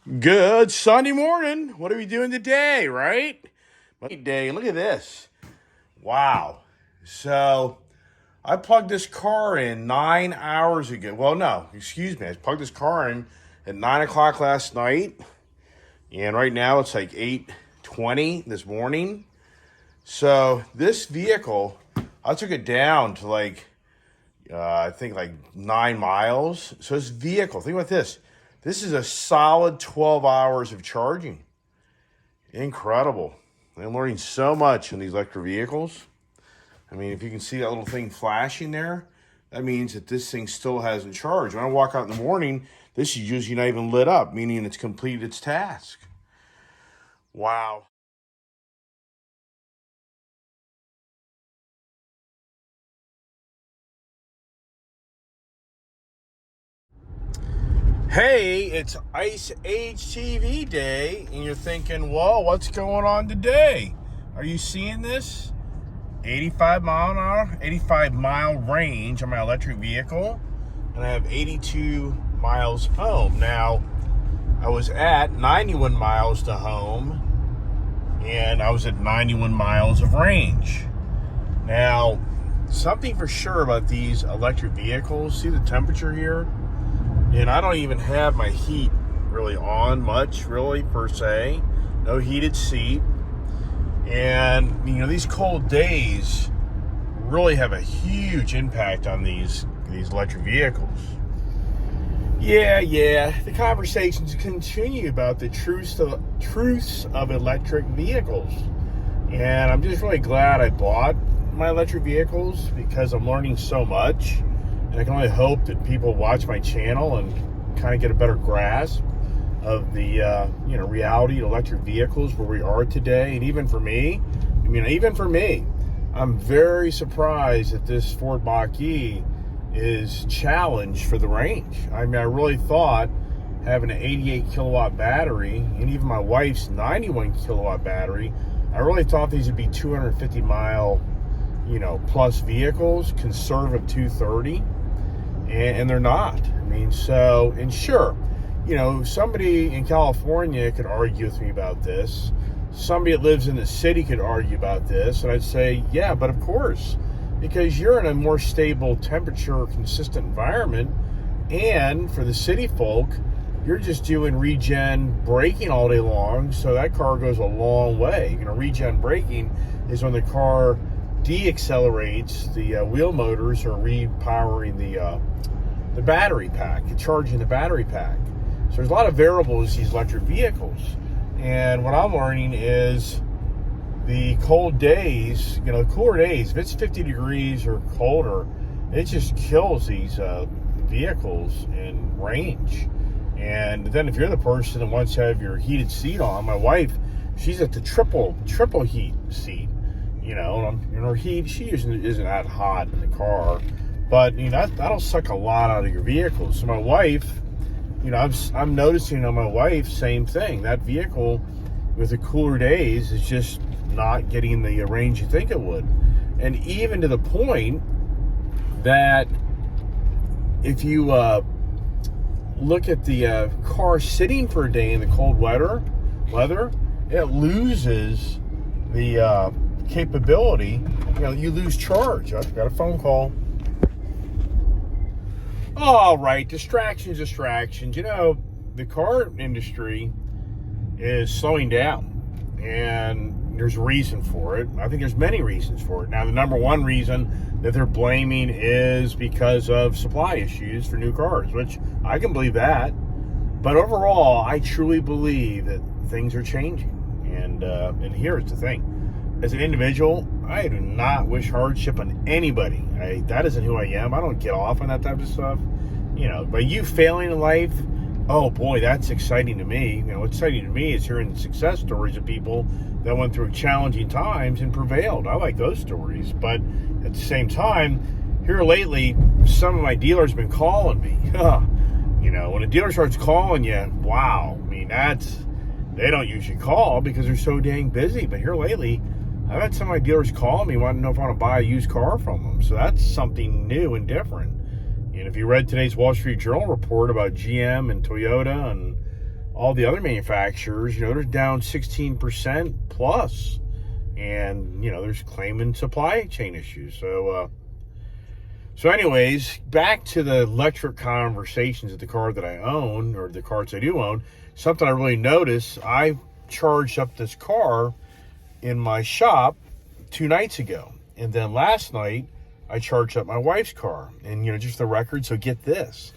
Good Sunday morning. What are we doing today, right? Day. Look at this. Wow. So I plugged this car in 9 hours ago. Well, no, excuse me. I plugged this car in at 9 o'clock last night, and right now it's like 8:20 this morning. So this vehicle, I took it down to I think like 9 miles. So this vehicle, think about this. This is a solid 12 hours of charging. Incredible. I'm learning so much in these electric vehicles. I mean, if you can see that little thing flashing there, that means that this thing still hasn't charged. When I walk out in the morning, this is usually not even lit up, meaning it's completed its task. Wow. Hey, it's Ice Age TV Day, and you're thinking, whoa, what's going on today? Are you seeing this? 85 mile an hour, 85 mile range on my electric vehicle, and I have 82 miles home. Now, I was at 91 miles to home, and I was at 91 miles of range. Now, something for sure about these electric vehicles, see the temperature here? And I don't even have my heat really on much, really, per se. No heated seat. And, these cold days really have a huge impact on these electric vehicles. Yeah, the conversations continue about the truths of electric vehicles. And I'm just really glad I bought my electric vehicles because I'm learning so much. And I can only hope that people watch my channel and kind of get a better grasp of the reality of electric vehicles, where we are today. And even for me, I'm very surprised that this Ford Mach-E is challenged for the range. I mean, I really thought having an 88 kilowatt battery, and even my wife's 91 kilowatt battery, I really thought these would be 250 mile plus vehicles, conservative 230, and they're not. Sure, somebody in California could argue with me about this. Somebody that lives in the city could argue about this, and I'd say, yeah, but of course, because you're in a more stable temperature, consistent environment, and for the city folk, you're just doing regen braking all day long, so that car goes a long way. Regen braking is when the car deaccelerates, the wheel motors are repowering the battery pack, charging the battery pack. So there's a lot of variables in these electric vehicles. And what I'm learning is the cold days, the cooler days, if it's 50 degrees or colder, it just kills these vehicles in range. And then if you're the person that wants to have your heated seat on, my wife, she's at the triple heat seat. Her heat, she isn't that hot in the car, but that'll suck a lot out of your vehicle. So my wife, I'm noticing on my wife, same thing. That vehicle with the cooler days is just not getting the range you think it would. And even to the point that if you look at the car sitting for a day in the cold weather, it loses the capability. You lose charge. I've got a phone call. All right, distractions. The car industry is slowing down, and there's a reason for it. I think there's many reasons for it. Now, the number one reason that they're blaming is because of supply issues for new cars, which I can believe that. But overall, I truly believe that things are changing. And here's the thing. As an individual, I do not wish hardship on anybody. That isn't who I am. I don't get off on that type of stuff. But you failing in life, oh boy, that's exciting to me. What's exciting to me is hearing the success stories of people that went through challenging times and prevailed. I like those stories. But at the same time, here lately, some of my dealers have been calling me. When a dealer starts calling you, wow. They don't usually call because they're so dang busy. But here lately, I've had some of my dealers call me wanting to know if I want to buy a used car from them. So that's something new and different. And if you read today's Wall Street Journal report about GM and Toyota and all the other manufacturers, they're down 16% plus. And, there's claiming supply chain issues. So anyways, back to the electric conversations of the car that I own, or the cars I do own. Something I really noticed, I charged up this car in my shop 2 nights ago. And then last night, I charged up my wife's car. And, just the record, so get this.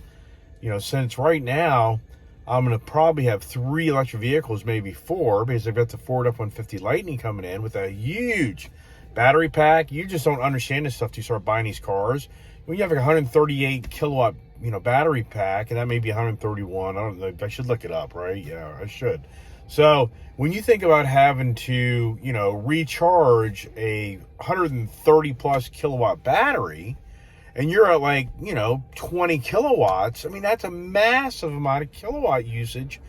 Since right now, I'm going to probably have 3 electric vehicles, maybe 4, because I've got the Ford F-150 Lightning coming in with a huge battery pack. You just don't understand this stuff till you start buying these cars. When you have a 138 kilowatt, battery pack, and that may be 131. I don't know. I should look it up, right? Yeah, I should. So when you think about having to, recharge a 130 plus kilowatt battery, and you're at like, 20 kilowatts, that's a massive amount of kilowatt usage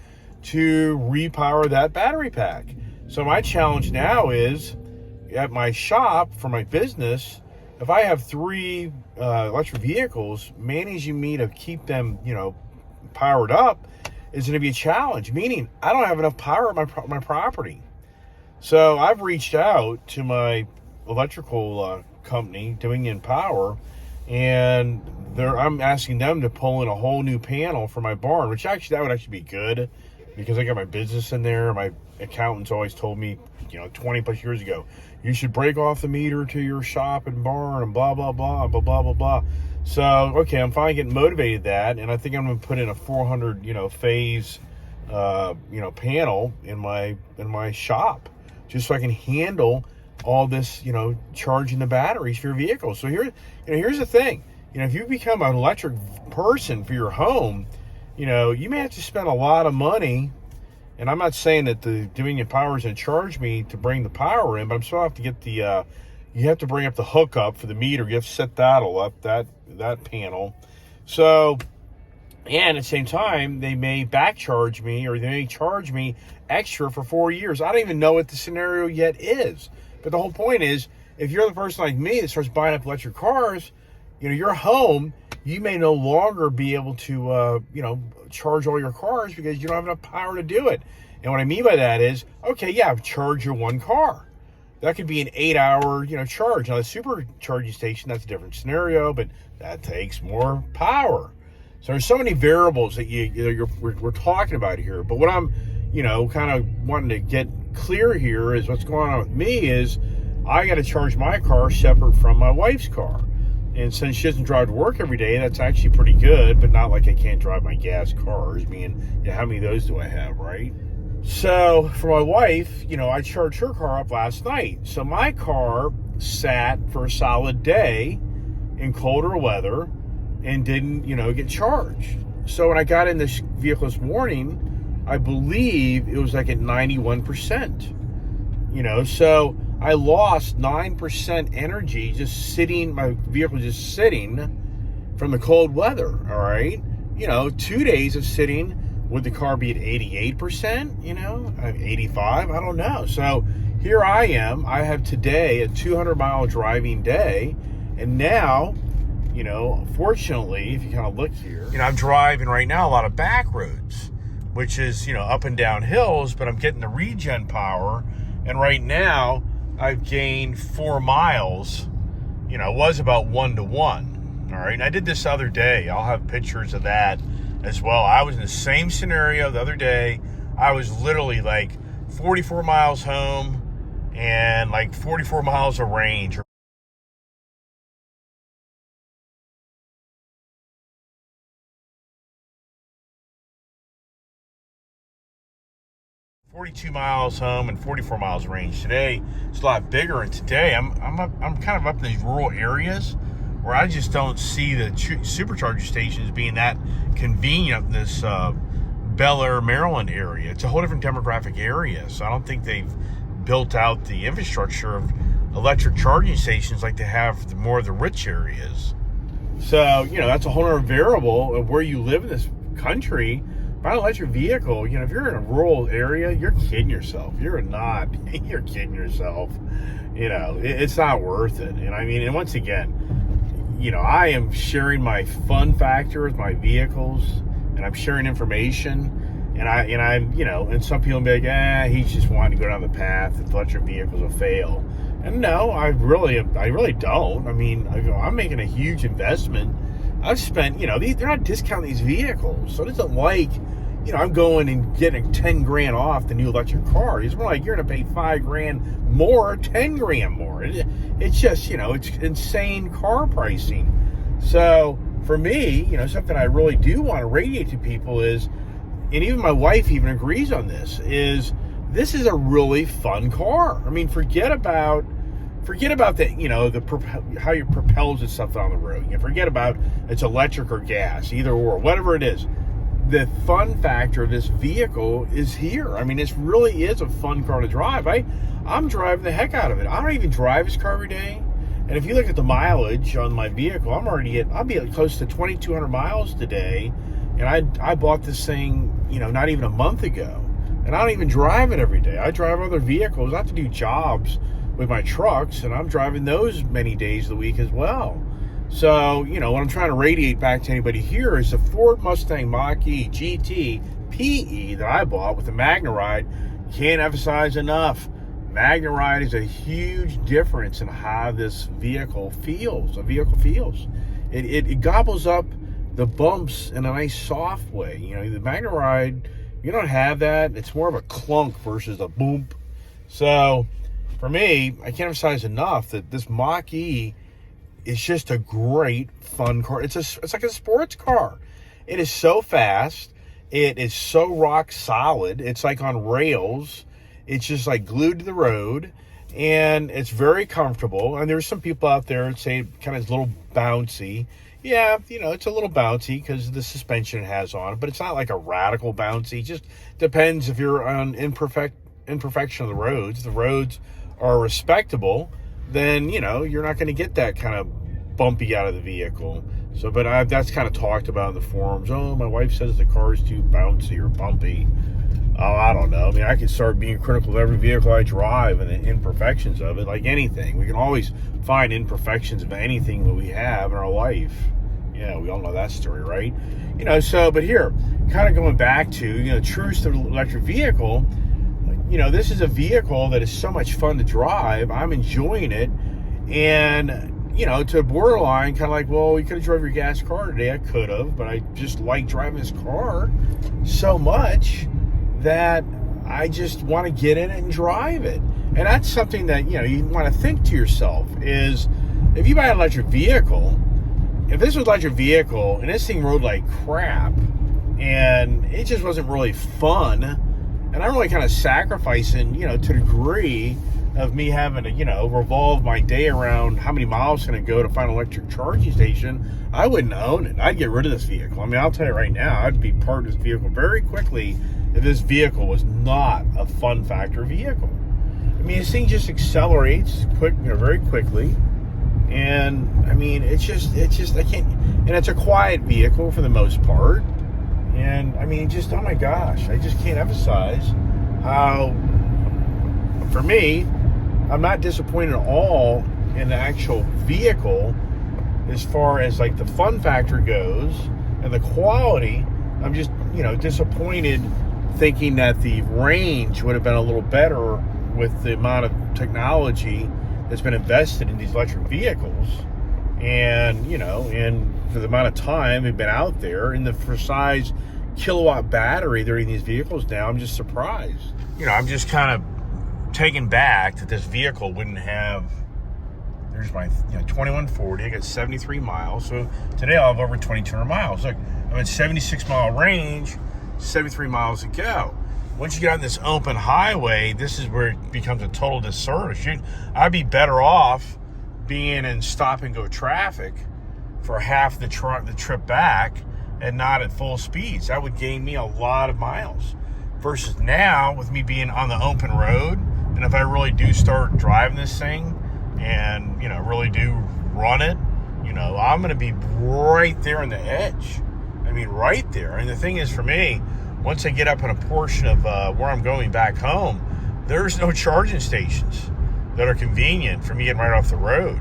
to repower that battery pack. So my challenge now is, at my shop for my business, if I have 3 electric vehicles, managing me to keep them, powered up is going to be a challenge, meaning I don't have enough power at my property. So I've reached out to my electrical company, Dominion Power, and I'm asking them to pull in a whole new panel for my barn, which that would actually be good, because I got my business in there. My accountants always told me, 20 plus years ago, you should break off the meter to your shop and barn and blah, blah, blah, blah, blah, blah, blah. So, okay, I'm finally getting motivated that, and I think I'm going to put in a 400, phase, panel in my shop, just so I can handle all this, charging the batteries for your vehicle. So here's the thing. If you become an electric person for your home, you may have to spend a lot of money. And I'm not saying that the Dominion Power is going to charge me to bring the power in, but I'm still have to get you have to bring up the hookup for the meter. You have to set that all up, that panel. So, and at the same time, they may back charge me, or they may charge me extra for 4 years. I don't even know what the scenario yet is. But the whole point is, if you're the person like me that starts buying up electric cars, your home, you may no longer be able to, charge all your cars because you don't have enough power to do it. And what I mean by that is, okay, yeah, charge your one car. That could be an 8-hour, charge. Now, the supercharging station, that's a different scenario, but that takes more power. So there's so many variables that we're talking about here. But what I'm, kind of wanting to get clear here is what's going on with me is I got to charge my car separate from my wife's car. And since she doesn't drive to work every day, that's actually pretty good, but not like I can't drive my gas cars. How many of those do I have, right? So for my wife, I charged her car up last night. So my car sat for a solid day in colder weather and didn't, get charged. So when I got in this vehicle this morning, I believe it was like at 91%. So I lost 9% energy just sitting, my vehicle just sitting from the cold weather, all right? 2 days of sitting, would the car be at 88%, 85? I don't know. So here I am. I have today a 200-mile driving day, and now, fortunately, if you kind of look here, I'm driving right now a lot of back roads, which is, up and down hills, but I'm getting the regen power, and right now, I've gained 4 miles. It was about 1 to 1. All right. And I did this the other day. I'll have pictures of that as well. I was in the same scenario the other day. I was literally like 44 miles home and like 44 miles of range. 42 miles home and 44 miles range. Today it's a lot bigger, and today I'm kind of up in these rural areas where I just don't see the supercharger stations being that convenient in this Bel Air, Maryland area. It's a whole different demographic area, so I don't think they've built out the infrastructure of electric charging stations like they have more of the rich areas. So, that's a whole other variable of where you live in this country. Buy an electric vehicle, if you're in a rural area, you're kidding yourself. You're kidding yourself. It's not worth it. And once again, I am sharing my fun factor with my vehicles, and I'm sharing information. And some people be like, he's just wanting to go down the path that electric vehicles will fail. And no, I really don't. I mean, I'm making a huge investment. I've spent, they're not discounting these vehicles, so it isn't like, I'm going and getting 10 grand off the new electric car. It's more like you're going to pay 5 grand more, 10 grand more. It's just, it's insane car pricing. So for me, something I really do want to radiate to people is, and even my wife even agrees on this is a really fun car. I mean, forget about the, how it propels itself on the road. Forget about it's electric or gas, either or, whatever it is. The fun factor of this vehicle is here. I mean, this really is a fun car to drive. I'm driving the heck out of it. I don't even drive this car every day. And if you look at the mileage on my vehicle, I'll be at close to 2,200 miles today. And I bought this thing, not even a month ago. And I don't even drive it every day. I drive other vehicles. I have to do jobs with my trucks, and I'm driving those many days of the week as well. So, what I'm trying to radiate back to anybody here is the Ford Mustang Mach-E GT PE that I bought with the MagneRide. Can't emphasize enough. MagneRide is a huge difference in how this vehicle feels. It gobbles up the bumps in a nice soft way. The MagneRide, you don't have that. It's more of a clunk versus a boom. So for me, I can't emphasize enough that this Mach-E is just a great fun car. It's like a sports car. It is so fast. It is so rock solid. It's like on rails. It's just like glued to the road, and it's very comfortable. And there's some people out there that say it kind of is a little bouncy. Yeah, it's a little bouncy because of the suspension it has on it, but it's not like a radical bouncy. It just depends if you're on imperfection of the roads. The roads are respectable, then, you're not going to get that kind of bumpy out of the vehicle. So, but that's kind of talked about in the forums. Oh, my wife says the car is too bouncy or bumpy. Oh, I don't know. I mean, I could start being critical of every vehicle I drive and the imperfections of it, like anything. We can always find imperfections of anything that we have in our life. Yeah, we all know that story, right? But here, kind of going back to, truths to the electric vehicle, this is a vehicle that is so much fun to drive. I'm enjoying it. And, to borderline, kind of like, well, you could have drove your gas car today. I could have, but I just like driving this car so much that I just want to get in it and drive it. And that's something that, you want to think to yourself is, if you buy an electric vehicle, if this was an electric vehicle and this thing rode like crap and it just wasn't really fun, and I'm really kind of sacrificing, to the degree of me having to, revolve my day around how many miles can I go to find an electric charging station, I wouldn't own it. I'd get rid of this vehicle. I mean, I'll tell you right now, I'd be part of this vehicle very quickly if this vehicle was not a fun factor vehicle. I mean, this thing just accelerates very quickly. And I mean, it's just, I can't, and it's a quiet vehicle for the most part. And I mean, oh my gosh, I just can't emphasize how, for me, I'm not disappointed at all in the actual vehicle as far as like the fun factor goes and the quality. I'm just, disappointed thinking that the range would have been a little better with the amount of technology that's been invested in these electric vehicles. And, and for the amount of time they've been out there, and the precise kilowatt battery they're in these vehicles now, I'm just surprised. I'm just kind of taken back that this vehicle wouldn't have, there's my 2140, I got 73 miles. So today I'll have over 2,200 miles. Look, I'm at 76 mile range, 73 miles to go. Once you get on this open highway, this is where it becomes a total disservice. I'd be better off being in stop and go traffic for half the trip back and not at full speeds. That would gain me a lot of miles. Versus now, with me being on the open road, and if I really do start driving this thing and, really do run it, I'm going to be right there on the edge. I mean, right there. And the thing is, for me, once I get up in a portion of where I'm going back home, there's no charging stations that are convenient for me getting right off the road.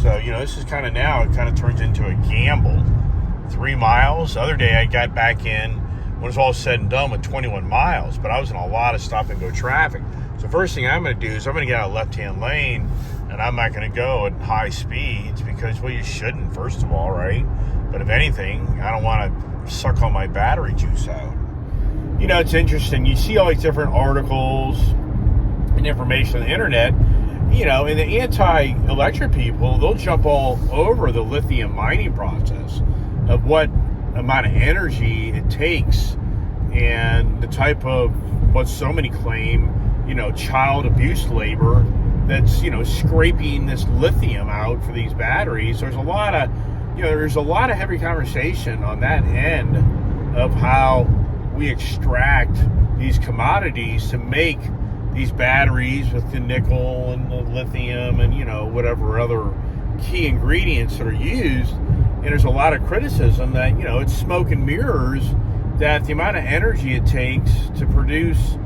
So, this is kind of now, it kind of turns into a gamble. 3 miles. The other day I got back in when it's all said and done with 21 miles. But I was in a lot of stop and go traffic. So first thing I'm going to do is I'm going to get out of left-hand lane, and I'm not going to go at high speeds because, well, you shouldn't, first of all, right? But if anything, I don't want to suck all my battery juice out. You know, it's interesting. You see all these different articles and information on the internet, you know, and the anti-electric people, they'll jump all over the lithium mining process of what amount of energy it takes and the type of what so many claim, you know, child abuse labor that's, you know, scraping this lithium out for these batteries. There's a lot of, you know, there's a lot of heavy conversation on that end of how we extract these commodities to make these batteries with the nickel and the lithium and, you know, whatever other key ingredients that are used. And there's a lot of criticism that, you know, it's smoke and mirrors, that the amount of energy it takes to produce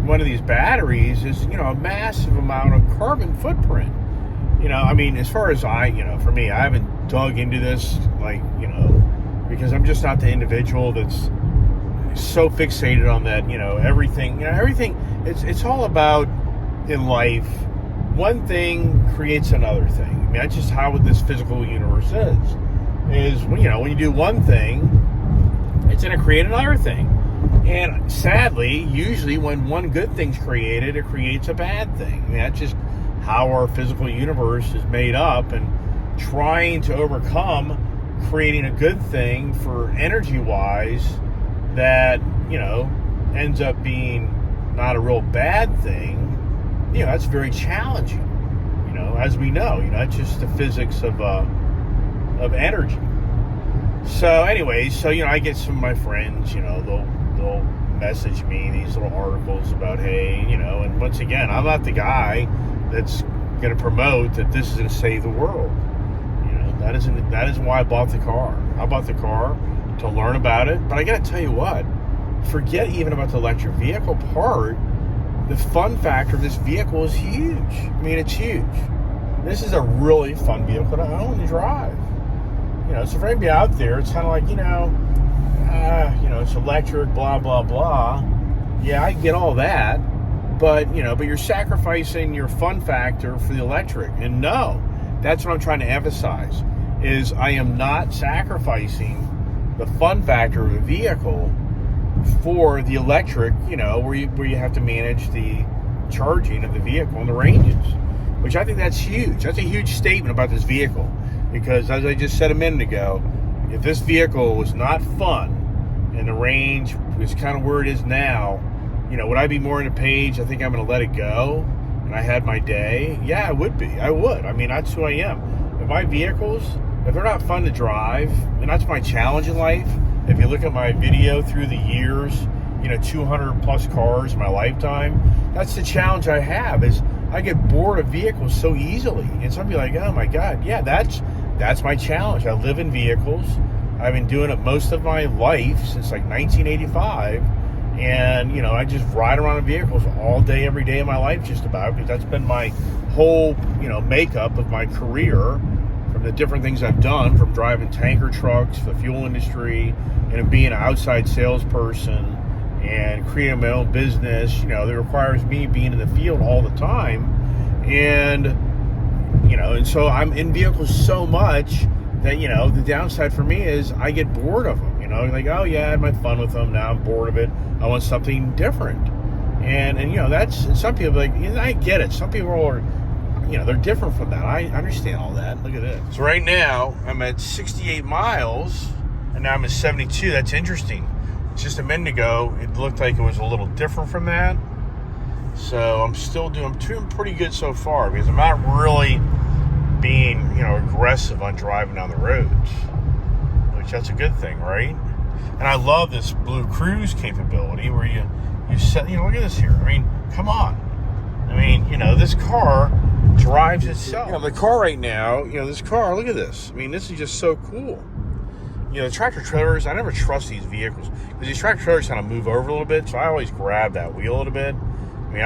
one of these batteries is, you know, a massive amount of carbon footprint. You know, I mean, as far as you know, for me, I haven't dug into this, like, you know, because I'm just not the individual that's so fixated on that, you know, everything, it's all about, in life, one thing creates another thing. I mean, that's just how this physical universe is, you know, when you do one thing, it's going to create another thing. And sadly, usually when one good thing's created, it creates a bad thing. I mean, that's just how our physical universe is made up, and trying to overcome creating a good thing for energy-wise that, you know, ends up being not a real bad thing, you know, that's very challenging, you know, as we know, you know, it's just the physics of energy. So anyways, so, you know, I get some of my friends, you know, they'll message me these little articles about, hey, you know, and once again, I'm not the guy that's going to promote that this is going to save the world. You know, that isn't why I bought the car. I bought the car to learn about it. But I got to tell you what, forget even about the electric vehicle part. The fun factor of this vehicle is huge. I mean, it's huge. This is a really fun vehicle to own and drive. You know, so for anybody out there, it's kind of like, you know, it's electric, blah, blah, blah. Yeah, I get all that. But, you know, but you're sacrificing your fun factor for the electric. And no, that's what I'm trying to emphasize, is I am not sacrificing the fun factor of the vehicle for the electric, you know, where you have to manage the charging of the vehicle and the ranges, which I think that's huge. That's a huge statement about this vehicle, because as I just said a minute ago, if this vehicle was not fun and the range was kind of where it is now, you know, would I be more into Page? I think I'm going to let it go, and I had my day. Yeah, I would be. I would. I mean, that's who I am. If my vehicles, if they're not fun to drive, and that's my challenge in life. If you look at my video through the years, you know, 200 plus cars in my lifetime, that's the challenge I have, is I get bored of vehicles so easily. And some people are like, oh my God, yeah, that's my challenge. I live in vehicles. I've been doing it most of my life, since like 1985. And, you know, I just ride around in vehicles all day, every day of my life, just about, because that's been my whole, you know, makeup of my career, from the different things I've done, from driving tanker trucks for the fuel industry, and being an outside salesperson, and creating my own business, you know, that requires me being in the field all the time. And, you know, and so I'm in vehicles so much that, you know, the downside for me is I get bored of them. You know, like, oh yeah, I had my fun with them, now I'm bored of it, I want something different. And you know, that's, and some people are like, I get it, some people are, you know, they're different from that. I understand all that. Look at this. So right now I'm at 68 miles, and now I'm at 72. That's interesting. Just a minute ago, it looked like it was a little different from that. So I'm doing pretty good so far, because I'm not really being, you know, aggressive on driving down the roads, which that's a good thing, right? And I love this Blue Cruise capability where you set, you know, look at this here. I mean, come on. I mean, you know, this car drives itself. You know, the car right now, you know, this car, look at this. I mean, this is just so cool. You know, the tractor trailers, I never trust these vehicles, because these tractor trailers kind of move over a little bit, so I always grab that wheel a little bit. I mean,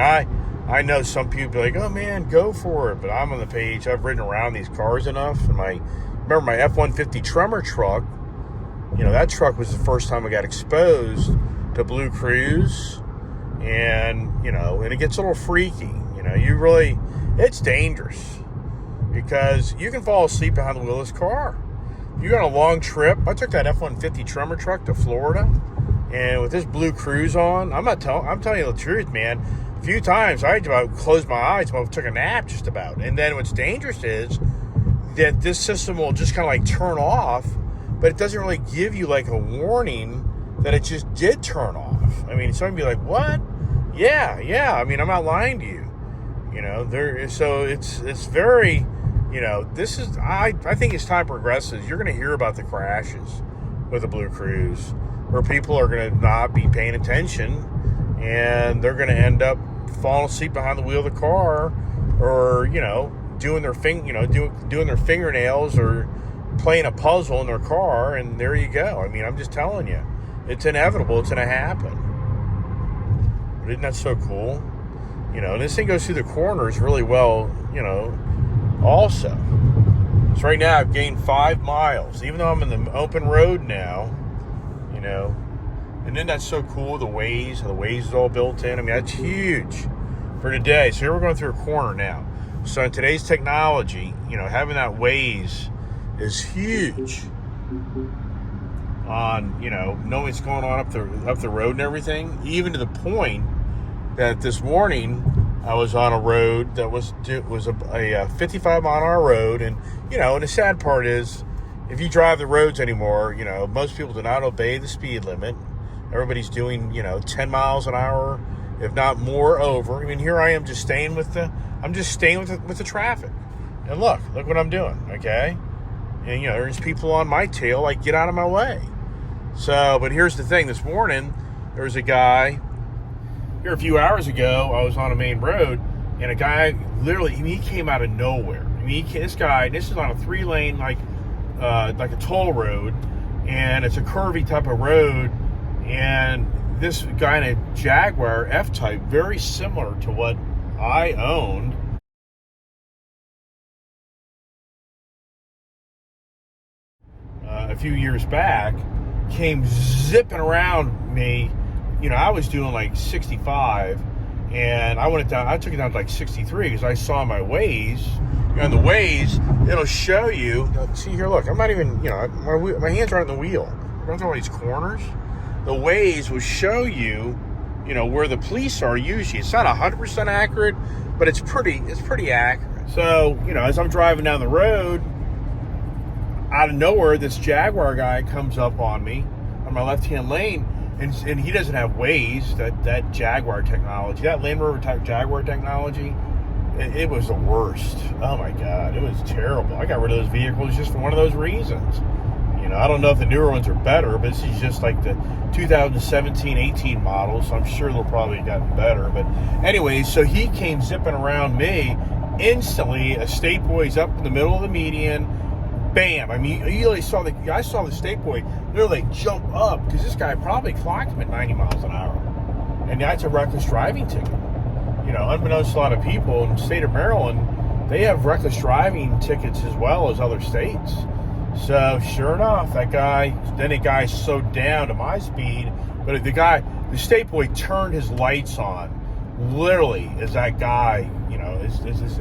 I know some people be like, oh man, go for it, but I'm on the page. I've ridden around these cars enough, and remember my F-150 Tremor truck, you know, that truck was the first time I got exposed to Blue Cruise, and and it gets a little freaky. It's dangerous because you can fall asleep behind the wheel of this car. You got a long trip. I took that F-150 Tremor truck to Florida, and with this Blue Cruise on, I'm telling you the truth, man. A few times I about closed my eyes, I took a nap just about. And then what's dangerous is that this system will just kind of like turn off, but it doesn't really give you like a warning that it just did turn off. I mean, somebody be like, "What?" Yeah. I mean, I'm not lying to you. So it's very, this is, I think as time progresses, you're going to hear about the crashes with the Blue Cruise, where people are going to not be paying attention, and they're going to end up falling asleep behind the wheel of the car, or doing their doing their fingernails, or playing a puzzle in their car, and there you go. I mean, I'm just telling you, it's inevitable. It's going to happen. But isn't that so cool? And this thing goes through the corners really well, also. So right now I've gained 5 miles, even though I'm in the open road now, and then that's so cool. The Waze is all built in. I mean, that's huge for today. So here we're going through a corner now. So in today's technology, having that Waze is huge on, knowing what's going on up the road and everything, even to the point that this morning I was on a road that was a 55 mile an hour road, and and the sad part is, if you drive the roads anymore, most people do not obey the speed limit. Everybody's doing 10 miles an hour, if not more, over. I mean, here I am just staying with the traffic, and look what I'm doing, okay? And there's people on my tail, like, get out of my way. So, but here's the thing: this morning there was a guy. Here a few hours ago, I was on a main road, and a guy literally, he came out of nowhere. I mean, this is on a 3-lane, like a toll road, and it's a curvy type of road, and this guy in a Jaguar F-Type, very similar to what I owned, a few years back, came zipping around me. I was doing like 65, and I took it down to like 63 because I saw my Waze. On the Waze, it'll show you. See here, look, I'm not even, my hands are on the wheel. I'm talking about these corners. The Waze will show you, where the police are usually. It's not 100% accurate, but it's pretty accurate. So, as I'm driving down the road, out of nowhere, this Jaguar guy comes up on me on my left-hand lane. And he doesn't have Waze, that Jaguar technology, that Land Rover Jaguar technology. It was the worst. Oh my God, it was terrible. I got rid of those vehicles just for one of those reasons. I don't know if the newer ones are better, but this is just like the 2017, 18 models. So I'm sure they'll probably gotten better. But anyway, so he came zipping around me instantly. A state boy's up in the middle of the median. Bam! I mean, I saw the state boy literally jump up, because this guy probably clocked him at 90 miles an hour, and that's a reckless driving ticket. Unbeknownst to a lot of people in the state of Maryland, they have reckless driving tickets as well as other states. So sure enough, the guy slowed down to my speed, but the state boy turned his lights on, literally, as that guy,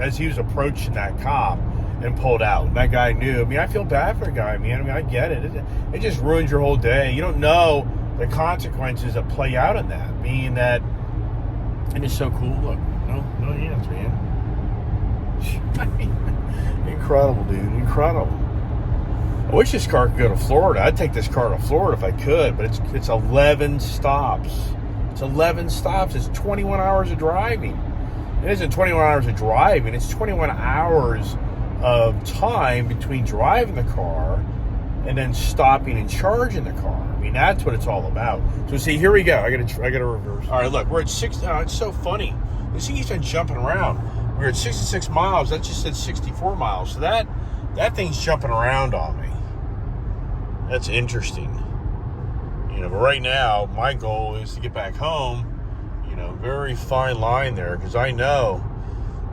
as he was approaching that cop, and pulled out. That guy knew. I mean, I feel bad for the guy, man. I mean, I get it. It just ruins your whole day. You don't know the consequences that play out in that. Being that, and it's so cool. Look, no hands, man. Incredible, dude. Incredible. I wish this car could go to Florida. I'd take this car to Florida if I could, but it's 11 stops. It's 11 stops. It's 21 hours of driving. It isn't 21 hours of driving. It's 21 hours of time between driving the car and then stopping and charging the car. I mean, that's what it's all about. So see, here we go. I gotta reverse. All right, look, we're at 6. It's so funny. This thing keeps on jumping around. We're at 66 miles. That just said 64 miles. So that thing's jumping around on me. That's interesting. But right now, my goal is to get back home. Very fine line there, because I know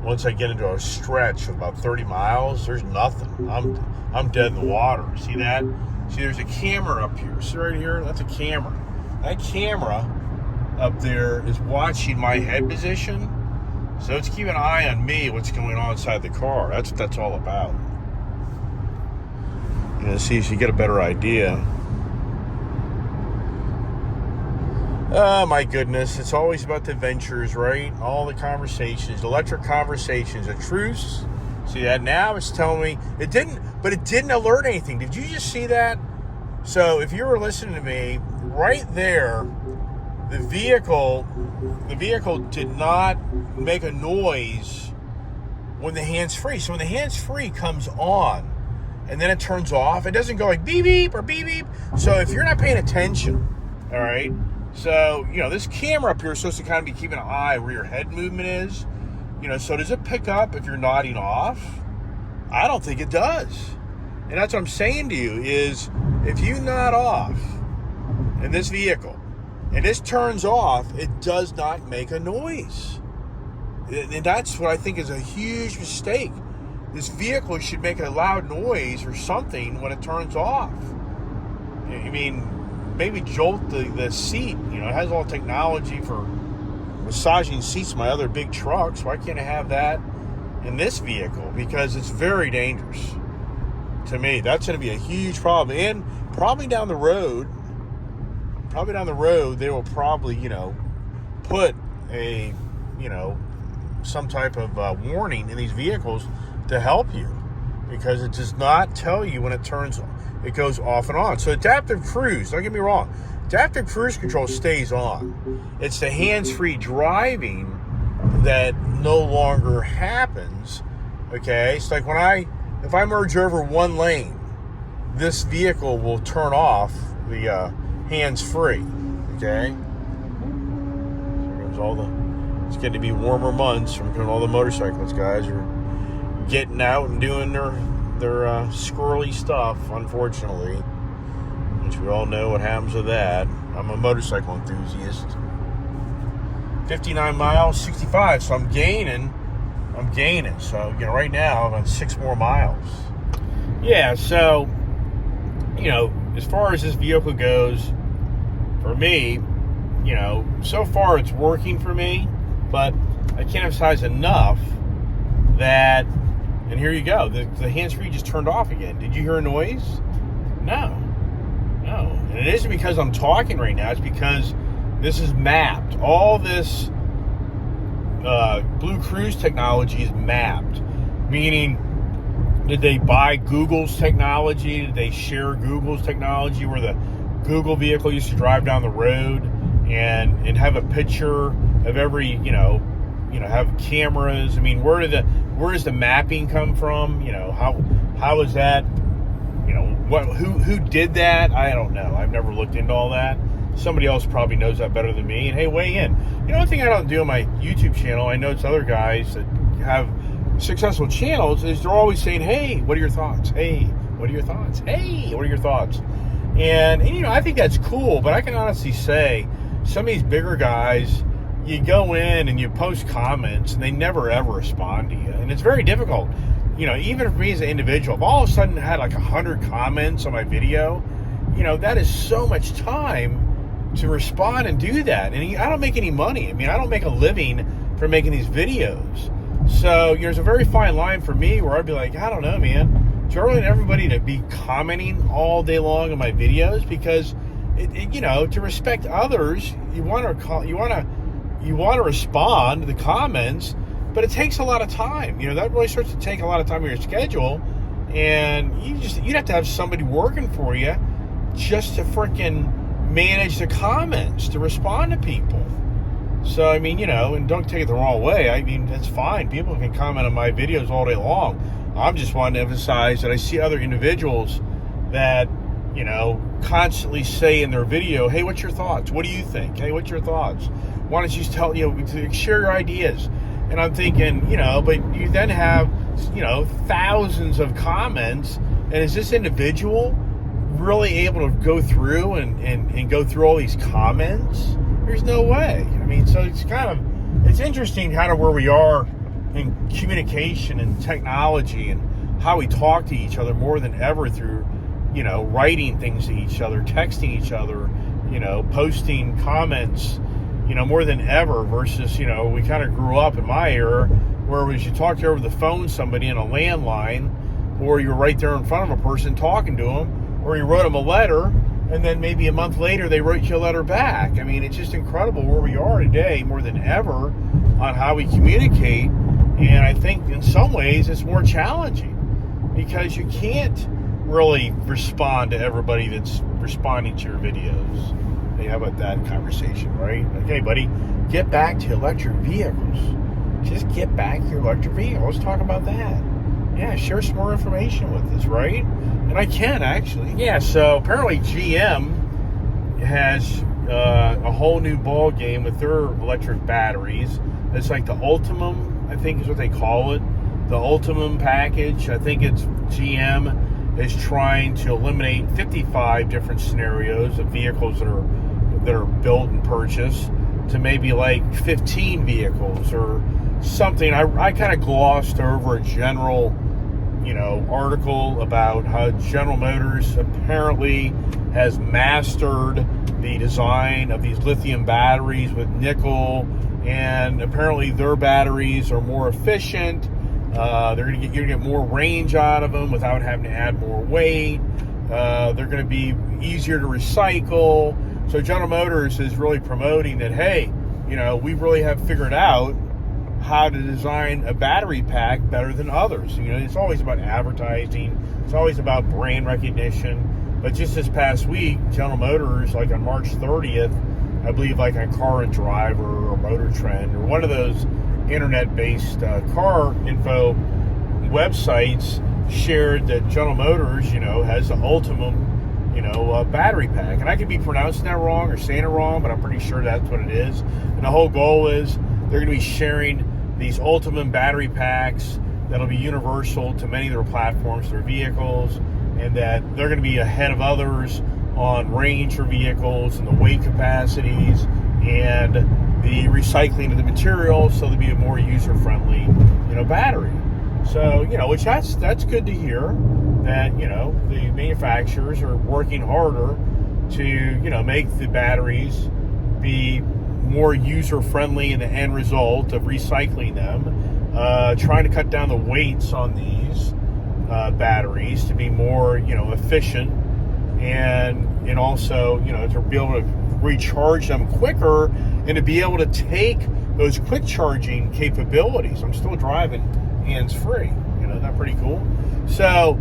once I get into a stretch of about 30 miles, there's nothing. I'm dead in the water. See that? See, there's a camera up here. See right here? That's a camera. that camera up there is watching my head position. So it's keeping an eye on me, what's going on inside the car. That's what that's all about. You know, see if you get a better idea. Oh my goodness, it's always about the ventures, right? All the conversations, electric conversations, a truce. See that now? It's telling me it didn't alert anything. Did you just see that? So if you were listening to me, right there, the vehicle did not make a noise when the hands-free. So when the hands-free comes on and then it turns off, it doesn't go like beep beep or beep beep. So if you're not paying attention, all right. So, you know, this camera up here is supposed to kind of be keeping an eye where your head movement is. You know, so does it pick up if you're nodding off? I don't think it does. And that's what I'm saying to you is if you nod off in this vehicle and this turns off, it does not make a noise. And that's what I think is a huge mistake. This vehicle should make a loud noise or something when it turns off. I mean, maybe jolt the seat. You know, it has all technology for massaging seats in my other big trucks. Why can't I have that in this vehicle? Because it's very dangerous. To me, that's going to be a huge problem. And probably down the road, they will probably, you know, put a, you know, some type of warning in these vehicles to help you, because it does not tell you when it turns on. It goes off and on. So adaptive cruise, don't get me wrong, adaptive cruise control stays on. It's the hands-free driving that no longer happens. Okay, it's like if I merge over one lane, this vehicle will turn off the hands-free. Okay, so it's getting to be warmer months from all the motorcyclists guys are getting out and doing their squirrely stuff, unfortunately, which we all know what happens with that. I'm a motorcycle enthusiast. 59 miles, 65, so I'm gaining. So, you know, right now I'm on 6 more miles. Yeah, so, you know, as far as this vehicle goes, for me, you know, so far it's working for me, but I can't emphasize enough that. And here you go. The hands-free just turned off again. Did you hear a noise? No. And it isn't because I'm talking right now. It's because this is mapped. All this Blue Cruise technology is mapped. Meaning, did they buy Google's technology? Did they share Google's technology where the Google vehicle used to drive down the road and have a picture of every, you know, have cameras? I mean, where does the mapping come from? You know, how is that? You know, who did that? I don't know. I've never looked into all that. Somebody else probably knows that better than me. And hey, weigh in. You know, one thing I don't do on my YouTube channel, I notice other guys that have successful channels, is they're always saying, hey, what are your thoughts? Hey, what are your thoughts? Hey, what are your thoughts? And you know, I think that's cool, but I can honestly say some of these bigger guys, you go in and you post comments and they never ever respond to you. And it's very difficult. You know, even for me as an individual, if all of a sudden I had like 100 comments on my video, you know, that is so much time to respond and do that. And I don't make any money. I mean, I don't make a living from making these videos. So there's a very fine line for me where I'd be like, I don't know, man. Do I really want everybody to be commenting all day long on my videos? Because, you know, to respect others, you want to respond to the comments, but it takes a lot of time. You know, that really starts to take a lot of time in your schedule, and you'd have to have somebody working for you just to freaking manage the comments, to respond to people. So, I mean, you know, and don't take it the wrong way. I mean, that's fine. People can comment on my videos all day long. I'm just wanting to emphasize that I see other individuals that, you know, constantly say in their video, hey, what's your thoughts? What do you think? Hey, what's your thoughts? Why don't you tell, you know, share your ideas? And I'm thinking, you know, but you then have, you know, thousands of comments. And is this individual really able to go through and go through all these comments? There's no way. I mean, so it's interesting kind of where we are in communication and technology and how we talk to each other more than ever through, you know, writing things to each other, texting each other, posting comments, more than ever versus, we kind of grew up in my era where it was you talked over the phone to somebody in a landline, or you're right there in front of a person talking to them, or you wrote them a letter, and then maybe a month later they wrote you a letter back. I mean, it's just incredible where we are today more than ever on how we communicate. And I think in some ways it's more challenging because you can't really respond to everybody that's responding to your videos. Hey, how about that conversation, right? Okay, buddy, get back to electric vehicles. Just get back to your electric vehicle. Let's talk about that. Yeah, share some more information with us, right? And I can, actually. Yeah, so apparently GM has a whole new ball game with their electric batteries. It's like the Ultimum, I think is what they call it. The Ultimum package. I think it's GM is trying to eliminate 55 different scenarios of vehicles that are built and purchased to maybe like 15 vehicles or something. I kind of glossed over a general article about how General Motors apparently has mastered the design of these lithium batteries with nickel, and apparently their batteries are more efficient. You're going to get more range out of them without having to add more weight. They're going to be easier to recycle. So General Motors is really promoting that, hey, we really have figured out how to design a battery pack better than others. It's always about advertising. It's always about brand recognition. But just this past week, General Motors, like on March 30th, I believe like on Car and Driver or Motor Trend or one of those internet-based car info websites, shared that General Motors, has the Ultimum, battery pack. And I could be pronouncing that wrong or saying it wrong, but I'm pretty sure that's what it is. And the whole goal is they're going to be sharing these Ultimum battery packs that'll be universal to many of their platforms, their vehicles, and that they're going to be ahead of others on range for vehicles and the weight capacities and the recycling of the materials, so they'll be a more user-friendly, battery. So, which that's good to hear that, the manufacturers are working harder to, make the batteries be more user-friendly in the end result of recycling them, trying to cut down the weights on these batteries to be more, efficient, and also, to be able to recharge them quicker and to be able to take those quick charging capabilities. I'm still driving hands-free, not pretty cool. So,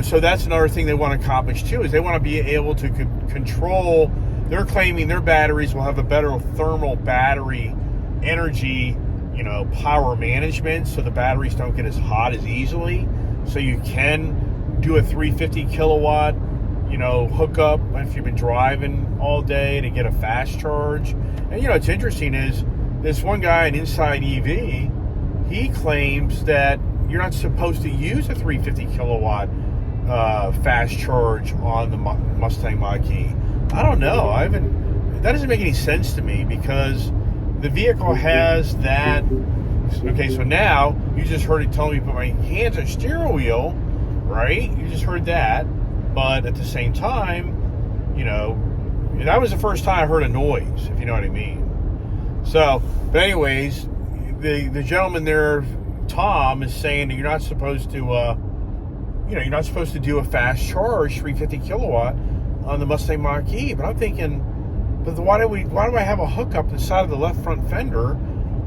so that's another thing they want to accomplish too, is they want to be able to control. They're claiming their batteries will have a better thermal battery energy, power management, so the batteries don't get as hot as easily. So you can do a 350 kilowatt, hookup if you've been driving all day to get a fast charge. And, what's interesting is this one guy in Inside EV, he claims that you're not supposed to use a 350 kilowatt fast charge on the Mustang Mach-E. I don't know. That doesn't make any sense to me because the vehicle has that. Okay, so now you just heard it telling me to put my hands on the steering wheel, right? You just heard that. But at the same time, that was the first time I heard a noise, if you know what I mean. So, but anyways, the gentleman there, Tom, is saying that you're not supposed to, you're not supposed to do a fast charge, 350 kilowatt, on the Mustang Mach-E. But I'm thinking, but why do I have a hookup inside of the left front fender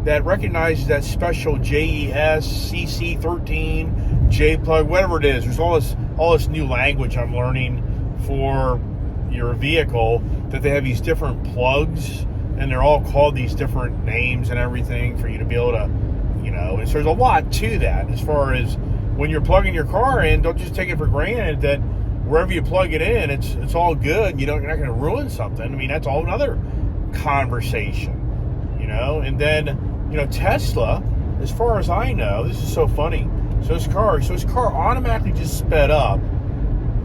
that recognizes that special JES, CC13, J-plug, whatever it is? There's all this new language I'm learning for your vehicle, that they have these different plugs and they're all called these different names and everything for you to be able to, and so there's a lot to that as far as when you're plugging your car in. Don't just take it for granted that wherever you plug it in, it's all good. You're not going to ruin something. I mean, that's all another conversation, and then, Tesla, as far as I know, this is so funny. So his car automatically just sped up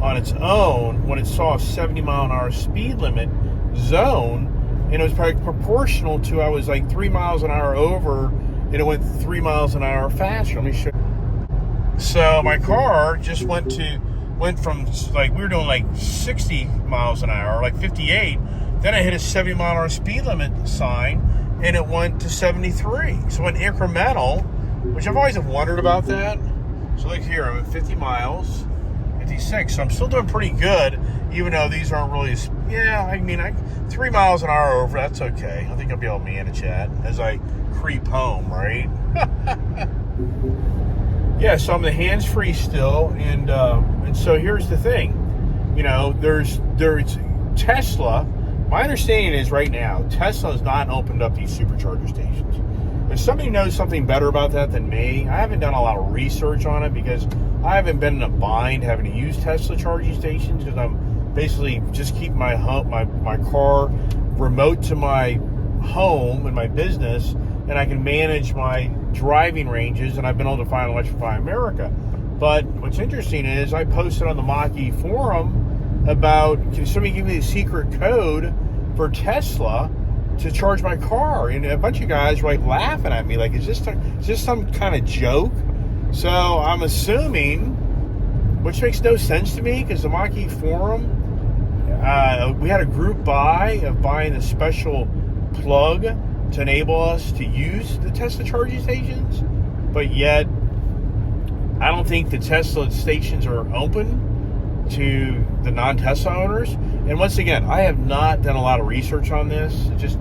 on its own when it saw a 70 mile an hour speed limit zone, and it was probably proportional to, I was like 3 miles an hour over, and it went 3 miles an hour faster. Let me show you. So my car just went to went from, like, we were doing like 60 miles an hour, like 58. Then I hit a 70 mile an hour speed limit sign, and it went to 73. So it went incremental, which I've always wondered about that. So like here, I'm at 50 miles, 56. So I'm still doing pretty good, even though these aren't really, 3 miles an hour over, that's okay. I think I'll be able to manage that as I creep home, right? Yeah, so I'm the hands-free still, and so here's the thing. There's Tesla. My understanding is right now, Tesla has not opened up these supercharger stations. If somebody knows something better about that than me, I haven't done a lot of research on it because I haven't been in a bind having to use Tesla charging stations because I'm basically just keeping my car remote to my home and my business, and I can manage my driving ranges, and I've been able to find Electrify America. But what's interesting is I posted on the Mach-E forum about, can somebody give me the secret code for Tesla to charge my car? And a bunch of guys were like laughing at me, like, is this some kind of joke? So I'm assuming, which makes no sense to me, because the Mach-E forum, we had a group buy of buying a special plug to enable us to use the Tesla charging stations, but yet I don't think the Tesla stations are open to the non-Tesla owners. And once again, I have not done a lot of research on this. It's just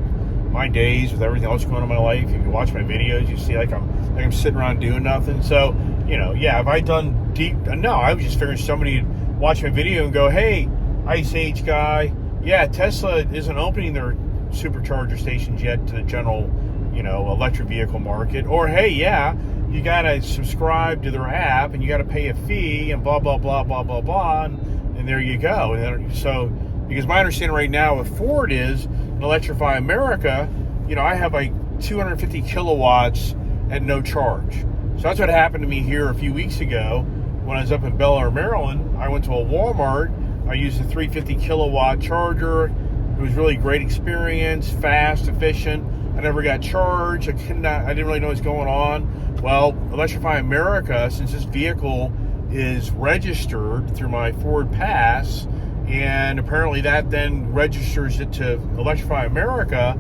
my days with everything else going on in my life. If you watch my videos, you see like I'm sitting around doing nothing. So, have I done deep? No, I was just figuring somebody would watch my video and go, hey, Ice Age guy, yeah, Tesla isn't opening their supercharger stations yet to the general, electric vehicle market. Or, hey, yeah, you got to subscribe to their app and you got to pay a fee and blah, blah, blah, blah, blah, blah. And there you go. And then, so, because my understanding right now with Ford is, in Electrify America, I have like 250 kilowatts at no charge. So that's what happened to me here a few weeks ago when I was up in Bel Air, Maryland. I went to a Walmart. I used a 350 kilowatt charger. It was really great experience, fast, efficient. I never got charged. I didn't really know what's going on. Well, Electrify America, since this vehicle is registered through my Ford Pass, and apparently that then registers it to Electrify America,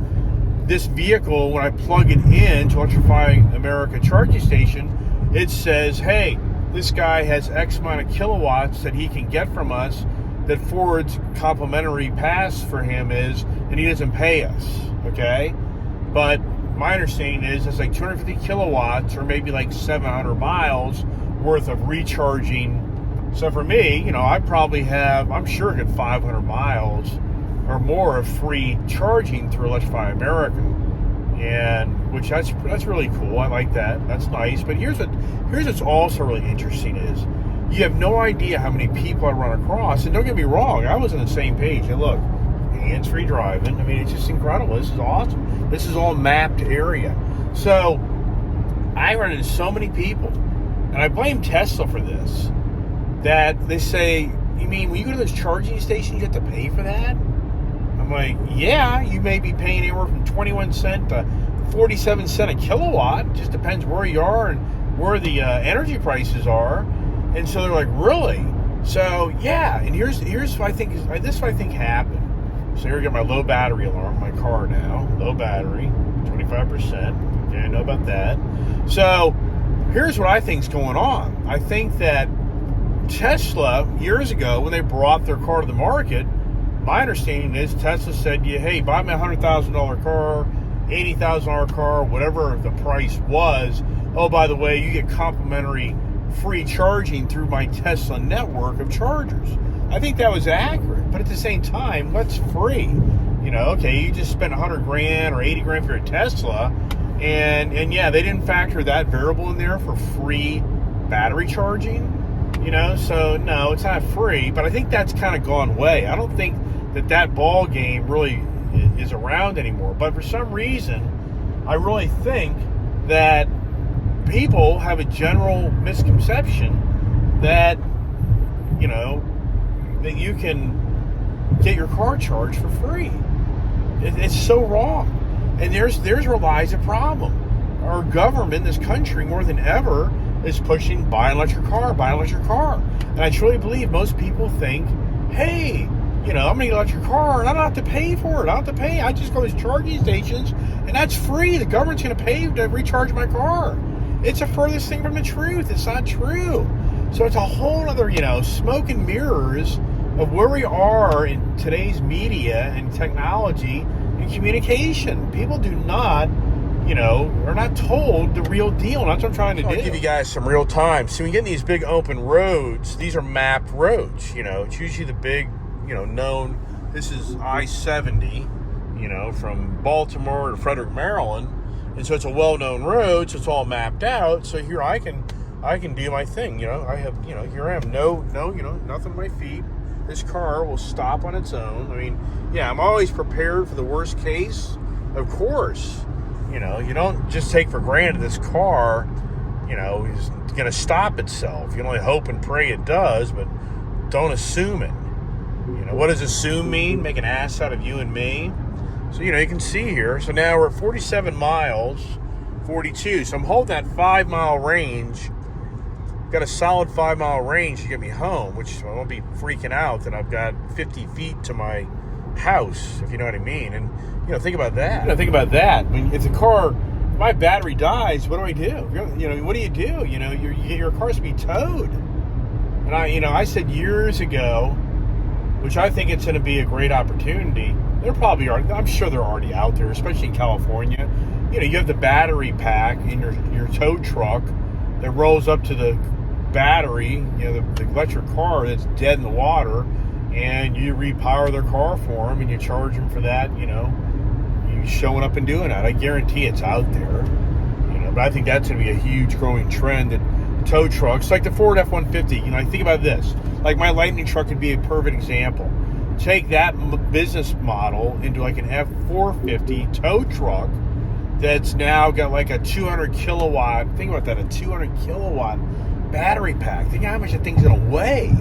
this vehicle, when I plug it in to Electrify America charging station, it says, hey, this guy has X amount of kilowatts that he can get from us, that Ford's complimentary pass for him is, and he doesn't pay us, okay? But my understanding is it's like 250 kilowatts or maybe like 700 miles worth of recharging. So for me, I probably have, I'm sure, get 500 miles or more of free charging through Electrify America, and which that's really cool. I like that. That's nice. But here's what's also really interesting is you have no idea how many people I run across. And don't get me wrong, I was on the same page. And look, hands-free driving. I mean, it's just incredible. This is awesome. This is all mapped area. So I run into so many people, and I blame Tesla for this, that they say, you mean when you go to those charging stations, you have to pay for that? I'm like, yeah, you may be paying anywhere from 21 cents to 47 cents a kilowatt. It just depends where you are and where the energy prices are. And so they're like, really? So yeah, and here's what I think happened. So here I got my low battery alarm in my car now. Low battery, 25%. Okay, I know about that. So here's what I think's going on. I think that Tesla, years ago, when they brought their car to the market, my understanding is Tesla said, hey, buy me a $100,000 car, $80,000 car, whatever the price was. Oh, by the way, you get complimentary free charging through my Tesla network of chargers. I think that was accurate, but at the same time, what's free? Okay, you just spent $100,000 or $80,000 for a Tesla, and yeah, they didn't factor that variable in there for free battery charging. So no, it's not free, but I think that's kind of gone away. I don't think that ball game really is around anymore. But for some reason, I really think that people have a general misconception that, that you can get your car charged for free. It's so wrong. And there's where lies the problem. Our government, this country, more than ever, is pushing buy an electric car, buy an electric car. And I truly believe most people think, hey, I'm going to get an electric car and I don't have to pay for it. I don't have to pay. I just go to these charging stations and that's free. The government's going to pay to recharge my car. It's the furthest thing from the truth. It's not true. So it's a whole other, smoke and mirrors of where we are in today's media and technology and communication. People do not, are not told the real deal. And that's what I'm trying to do. I'll give you guys some real time. So when you get in these big open roads, these are mapped roads. It's usually the big, known. This is I-70, from Baltimore to Frederick, Maryland. And so it's a well-known road, so it's all mapped out. So here I can do my thing. I have, here I am. No, nothing on my feet. This car will stop on its own. I mean, yeah, I'm always prepared for the worst case. Of course, you don't just take for granted this car, is going to stop itself. You can only hope and pray it does, but don't assume it. What does assume mean? Make an ass out of you and me. So, you can see here. So now we're at 47 miles, 42. So I'm holding that 5-mile range. Got a solid 5-mile range to get me home, which I won't be freaking out that I've got 50 feet to my house, if you know what I mean. And, think about that. Think about that. I mean, if the car, if my battery dies, what do I do? What do you do? Your car's to be towed. And I said years ago, which I think it's going to be a great opportunity. There probably are. I'm sure they're already out there, especially in California. You have the battery pack in your tow truck that rolls up to the battery, the electric car that's dead in the water, and you repower their car for them and you charge them for that, you showing up and doing that. I guarantee it's out there, but I think that's going to be a huge growing trend that tow trucks, like the Ford F-150, I think about this. Like my Lightning truck could be a perfect example. Take that business model into like an F-450 tow truck that's now got like a 200 kilowatt, think about that, a 200 kilowatt battery pack. Think how much that thing's gonna weigh.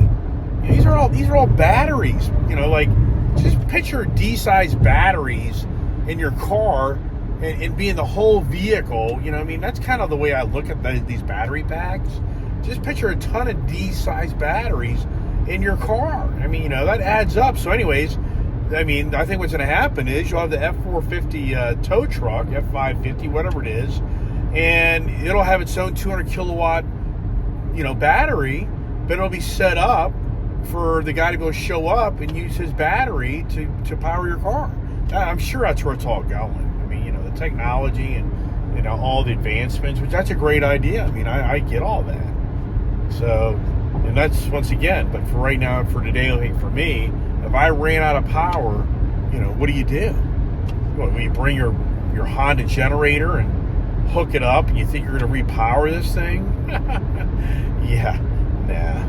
These are all batteries. Like just picture D-sized batteries in your car and being the whole vehicle. That's kind of the way I look at these battery packs. Just picture a ton of D-sized batteries in your car. That adds up. So anyways, I think what's going to happen is you'll have the F-450 tow truck, F-550, whatever it is, and it'll have its own 200 kilowatt, battery, but it'll be set up for the guy to go show up and use his battery to power your car. I'm sure that's where it's all going. The technology and all the advancements, which that's a great idea. I get all that. So, and that's once again, but for right now, for today, I think for me, if I ran out of power, what do you do? Well, you bring your Honda generator and hook it up and you think you're going to repower this thing? Yeah, nah,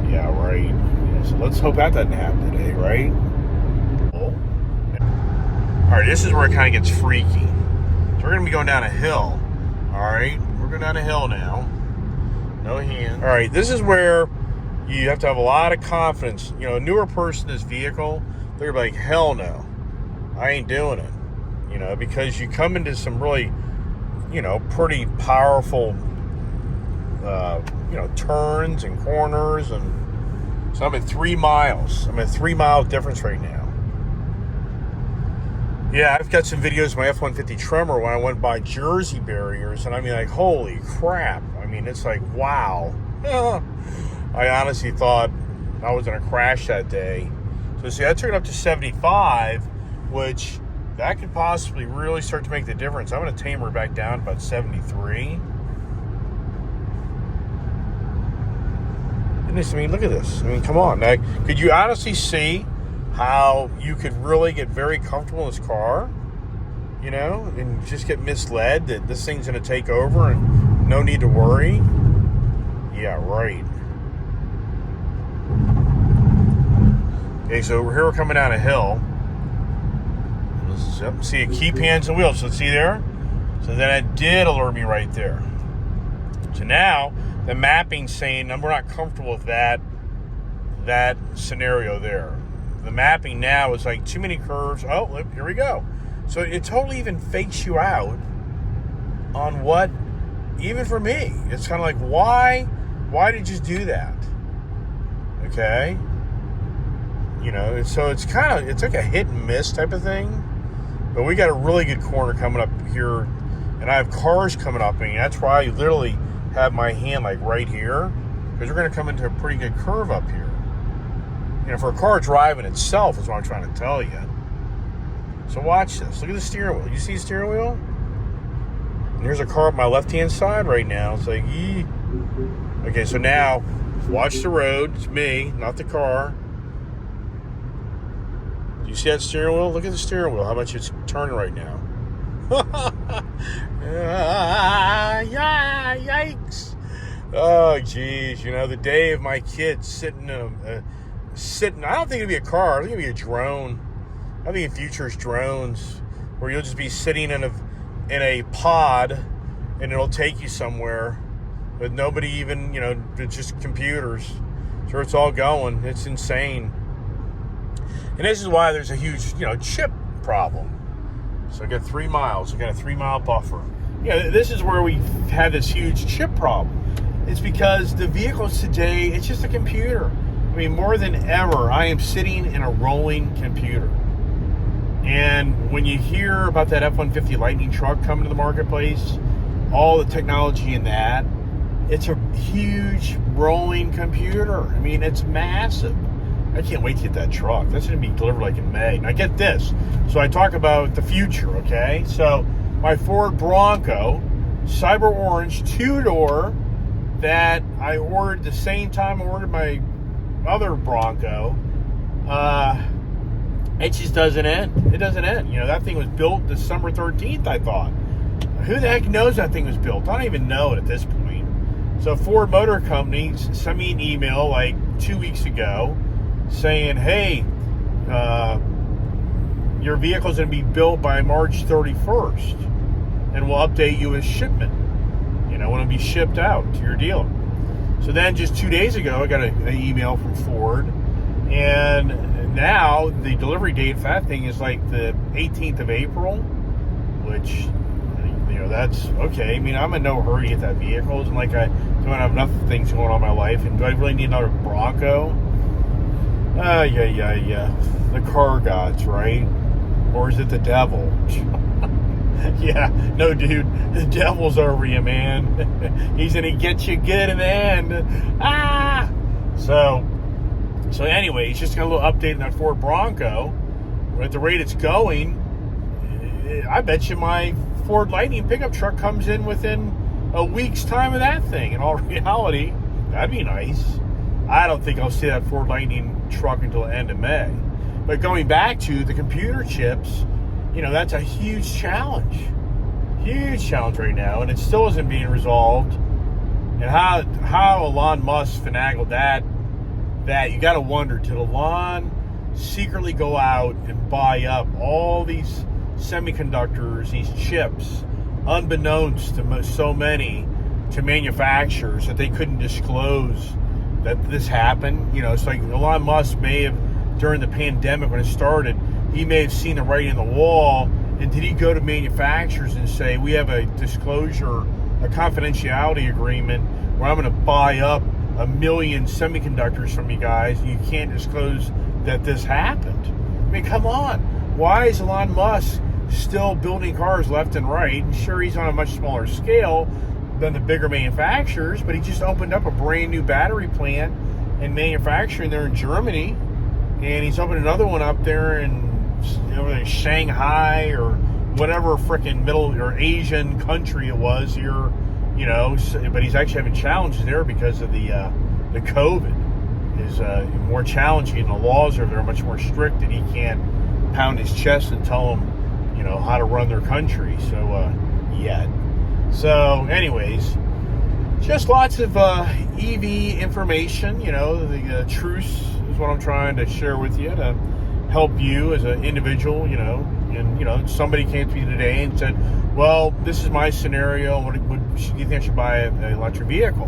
yeah, right. Yeah, so let's hope that doesn't happen today, right? All right, this is where it kind of gets freaky. So we're going to be going down a hill. All right, we're going down a hill now. No hands. All right, this is where you have to have a lot of confidence. A newer person in this vehicle, they're going to be like, hell no, I ain't doing it. Because you come into some really, pretty powerful, turns and corners. And so I'm at 3 miles. I'm at 3 mile difference right now. Yeah, I've got some videos of my F-150 Tremor when I went by Jersey barriers, and like, holy crap. It's like, wow. I honestly thought I was going to crash that day. So, see, I took it up to 75, which that could possibly really start to make the difference. I'm going to tame her back down to about 73. And look at this. Come on. Now, could you honestly see how you could really get very comfortable in this car, and just get misled that this thing's going to take over and no need to worry? Yeah, right. Okay, so here we're coming down a hill. See, keep hands on wheels. So see there? So then it did alert me right there. So now the mapping's saying we're not comfortable with that scenario there. The mapping now is like too many curves. Oh, look, here we go. So it totally even fakes you out on what even for me, it's kind of like, why did you do that? Okay. You know, and so it's like a hit and miss type of thing. But we got a really good corner coming up here, and I have cars coming up, and that's why I literally have my hand like right here, because we're going to come into a pretty good curve up here. You know, for a car driving itself is what I'm trying to tell you. So watch this. Look at the steering wheel. You see the steering wheel? And there's a car on my left-hand side right now. It's like, yee. Okay, so now, watch the road. It's me, not the car. Do you see that steering wheel? Look at the steering wheel. How much it's turning right now. Yikes. Oh, geez. You know, the day of my kids sitting in I don't think it'd be a car. I think it'd be a drone. I think in future it's drones, where you'll just be sitting in a pod, and it'll take you somewhere with nobody even, you know, it's just computers. So it's all going. It's insane. And this is why there's a huge, you know, chip problem. So I got 3 miles. I got a 3-mile buffer. Yeah, this is where we had this huge chip problem. It's because the vehicles today, it's just a computer. I mean, more than ever, I am sitting in a rolling computer. And when you hear about that F-150 Lightning truck coming to the marketplace, all the technology in that, it's a huge rolling computer. I mean, it's massive. I can't wait to get that truck. That's going to be delivered like in May. Now get this. So I talk about the future, okay? So my Ford Bronco, Cyber Orange, 2-door, that I ordered the same time I ordered my other Bronco, it just doesn't end. It doesn't end. You know, that thing was built December 13th, I thought. Who the heck knows that thing was built? I don't even know it at this point. So Ford Motor Company sent me an email like 2 weeks ago saying, hey, your vehicle's going to be built by March 31st, and we'll update you with shipment, you know, when it'll be shipped out to your dealer. So then just 2 days ago, I got an email from Ford, and now the delivery date for that thing is like the 18th of April, which, you know, that's okay. I mean, I'm in no hurry to get that vehicle. It's like I don't have enough things going on in my life, and do I really need another Bronco? Yeah. The car gods, right? Or is it the devil? Yeah, no, dude. The devil's over you, man. He's gonna get you good in the end. So anyway, he's just got a little update on that Ford Bronco. At the rate it's going, I bet you my Ford Lightning pickup truck comes in within a week's time of that thing. In all reality, that'd be nice. I don't think I'll see that Ford Lightning truck until the end of May. But going back to the computer chips, you know, that's a huge challenge. Huge challenge right now, and it still isn't being resolved. And how Elon Musk finagled that you got to wonder, did Elon secretly go out and buy up all these semiconductors, these chips, unbeknownst to so many, to manufacturers, that they couldn't disclose that this happened? You know, it's like Elon Musk may have, during the pandemic when it started, he may have seen the writing on the wall, and did he go to manufacturers and say, we have a disclosure, a confidentiality agreement where I'm going to buy up 1 million semiconductors from you guys, and you can't disclose that this happened? I mean, come on. Why is Elon Musk still building cars left and right? And sure, he's on a much smaller scale than the bigger manufacturers, but he just opened up a brand new battery plant and manufacturing there in Germany, and he's opened another one up there in Shanghai or whatever frickin' Middle or Asian country it was here, you know. But he's actually having challenges there because of the COVID is more challenging. The laws are much more strict, and he can't pound his chest and tell them, you know, how to run their country. So anyways, just lots of EV information. You know, the truth is what I'm trying to share with you to help you as an individual, you know. And, you know, somebody came to me today and said, well, this is my scenario. Do you think I should buy an electric vehicle?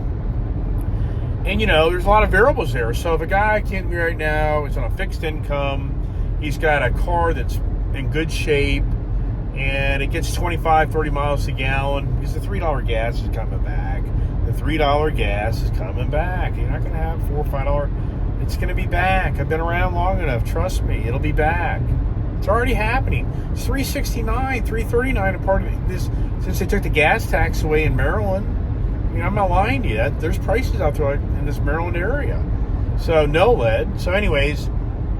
And, you know, there's a lot of variables there. So if a guy came to me right now, is on a fixed income, he's got a car that's in good shape, and it gets 25, 30 miles a gallon because the $3 gas is coming back. The $3 gas is coming back. You're not going to have $4 or $5. It's going to be back. I've been around long enough. Trust me, it'll be back. It's already happening. It's $3.69, $3.39 a part of this since they took the gas tax away in Maryland. I mean, I'm not lying to you. There's prices out there like in this Maryland area. So no lead. So anyways,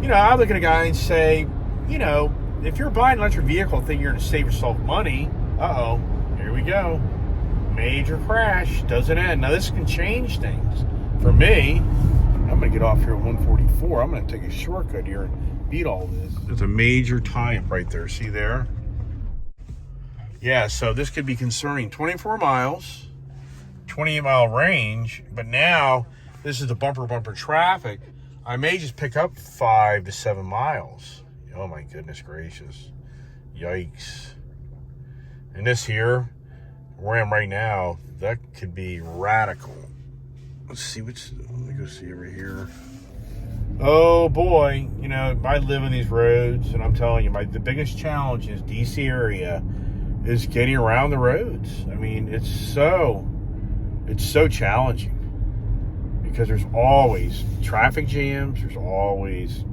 I look at a guy and say, if you're buying an electric vehicle and think you're going to save yourself money, here we go. Major crash. Doesn't end. Now, this can change things. For me, I'm going to get off here at 144. I'm going to take a shortcut here and beat all this. There's a major tie-up right there. See there? Yeah, so this could be concerning. 24 miles, 28-mile range, but now this is the bumper traffic. I may just pick up 5 to 7 miles. Oh my goodness gracious. Yikes. And this here, where I am right now, that could be radical. Let's see let me go see over here. Oh boy, I live in these roads, and I'm telling you, the biggest challenge is DC area is getting around the roads. I mean, it's so challenging because there's always traffic jams, there's always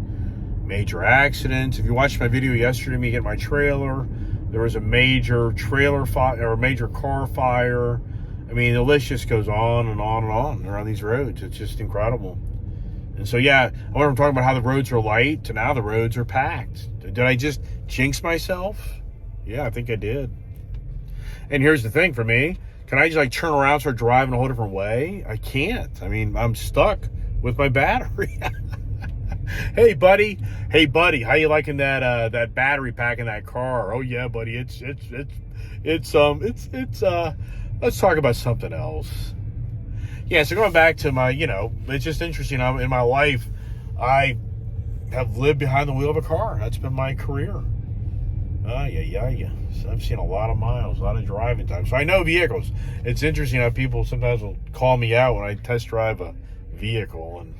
major accidents. If you watched my video yesterday, me getting my trailer, there was a major trailer fire or a major car fire. I mean, the list just goes on and on and on around these roads. It's just incredible. And so, yeah, I want to talk about how the roads are light to now the roads are packed. Did I just jinx myself? Yeah, I think I did. And here's the thing for me. Can I just turn around and start driving a whole different way? I can't. I mean, I'm stuck with my battery. Hey buddy, how you liking that battery pack in that car? Oh yeah, buddy, it's let's talk about something else. Yeah, so going back to my, it's just interesting. In my life, I have lived behind the wheel of a car. That's been my career. Yeah. So I've seen a lot of miles, a lot of driving time. So I know vehicles. It's interesting how people sometimes will call me out when I test drive a vehicle and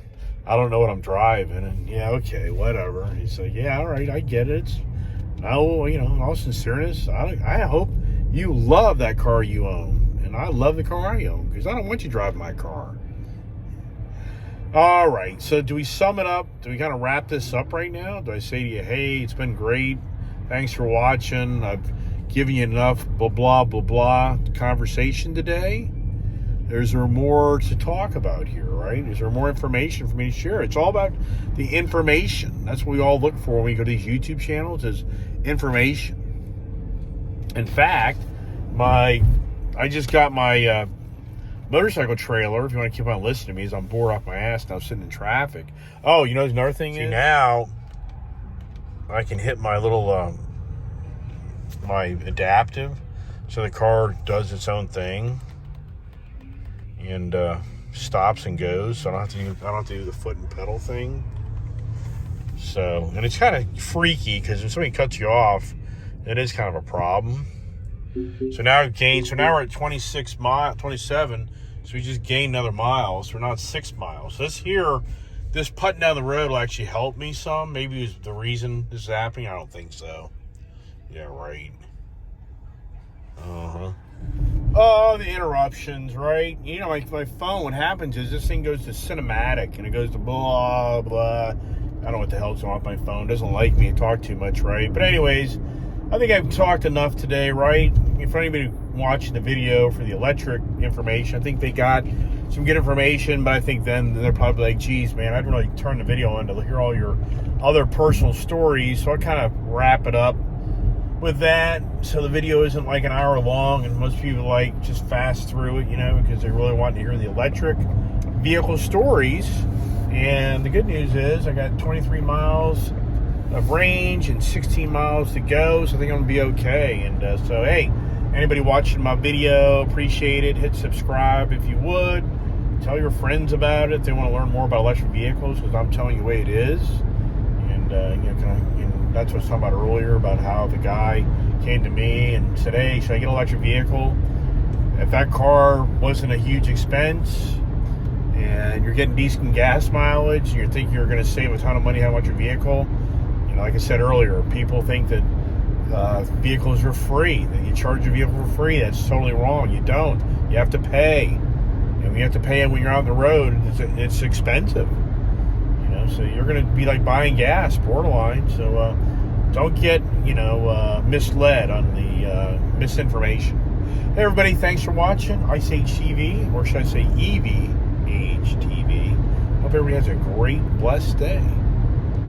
I don't know what I'm driving, and yeah, okay, whatever. He's like, yeah, all right, I get it. Now, in all sincereness, I hope you love that car you own, and I love the car I own, because I don't want you driving my car. All right, so do we sum it up? Do we kind of wrap this up right now? Do I say to you, hey, it's been great. Thanks for watching. I've given you enough blah, blah, blah, blah conversation today. Is there more to talk about here, right? Is there more information for me to share? It's all about the information. That's what we all look for when we go to these YouTube channels is information. In fact, I just got my motorcycle trailer. If you want to keep on listening to me, as I'm bored off my ass now sitting in traffic. Oh, another thing is now I can hit my little my adaptive, so the car does its own thing and stops and goes. So I don't have to do the foot and pedal thing. So, and it's kind of freaky because when somebody cuts you off, it is kind of a problem. So now we're at 27. So we just gained another mile. So we're now at 6 miles. So this putting down the road will actually help me some. Maybe it's the reason this is happening. I don't think so. Yeah, right. Oh, the interruptions, right? My phone, what happens is this thing goes to cinematic and it goes to blah, blah. I don't know what the hell's going on with my phone. It doesn't like me. I talk too much, right? But anyways, I think I've talked enough today, right? For anybody watching the video for the electric information, I think they got some good information, but I think then they're probably like, geez, man, I'd really turn the video on to hear all your other personal stories. So I kind of wrap it up with that, so the video isn't like an hour long, and most people just fast through it, because they really want to hear the electric vehicle stories. And the good news is I got 23 miles of range and 16 miles to go, so I think I'm gonna be okay. And so, hey, anybody watching my video, appreciate it. Hit subscribe if you would. Tell your friends about it if they want to learn more about electric vehicles, because I'm telling you the way it is. And that's what I was talking about earlier, about how the guy came to me and said, hey, should I get an electric vehicle? If that car wasn't a huge expense and you're getting decent gas mileage and you think you're going to save a ton of money on an electric vehicle, like I said earlier, people think that vehicles are free, that you charge a vehicle for free. That's totally wrong. You don't. You have to pay. And when you have to pay it when you're out on the road, it's expensive. You know, so you're going to be like buying gas, borderline. So don't get, misled on the misinformation. Hey, everybody, thanks for watching Ice Age TV, or should I say EV Age TV. Hope everybody has a great, blessed day.